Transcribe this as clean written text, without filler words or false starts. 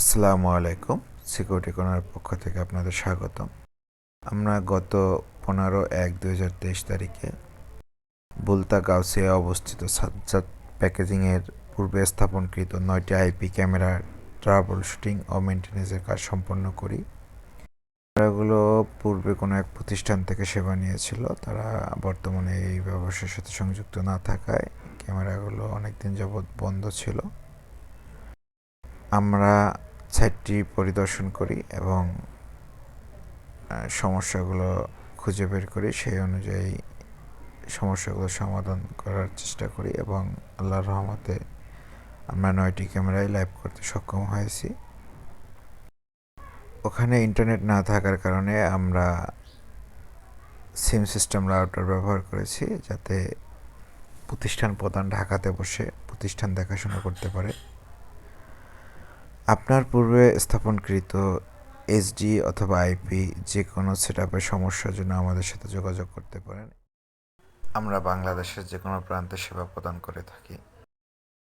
আসসালামু আলাইকুম। Security corner পক্ষ থেকে আপনাদের স্বাগতম। আমরা গত 15/1/2023 তারিখে বুলতা গাউসিয়ায় অবস্থিত সাজ্জাদ প্যাকেজিংয়ের পূর্বে স্থাপনকৃত 9টি আইপি ক্যামেরা ট্রাবল শুটিং ও মেনটেন্যান্সের কাজ সম্পন্ন করি। ক্যামেরাগুলো পূর্বে কোনো এক প্রতিষ্ঠান থেকে সেবা নিয়েছিল। তারা বর্তমানে এই ব্যবসার সাথে সংযুক্ত না থাকায় ক্যামেরাগুলো অনেকদিন যাবৎ বন্ধ ছিল। আমরা সাইটটি পরিদর্শন করি এবং সমস্যাগুলো খুঁজে বের করি, সেই অনুযায়ী সমস্যাগুলো সমাধান করার চেষ্টা করি এবং আল্লাহর রহমতে আমরা 9টি ক্যামেরায় লাইভ করতে সক্ষম হয়েছি। ওখানে ইন্টারনেট না থাকার কারণে আমরা সিম সিস্টেম রাউটার ব্যবহার করেছি, যাতে প্রতিষ্ঠান প্রধান ঢাকাতে বসে প্রতিষ্ঠান দেখাশোনা করতে পারে। আপনার পূর্বে স্থাপনকৃত এইচডি অথবা আইপি যে কোনো সেটআপের সমস্যার জন্য আমাদের সাথে যোগাযোগ করতে পারেন। আমরা বাংলাদেশের যে কোনো প্রান্তে সেবা প্রদান করে থাকি।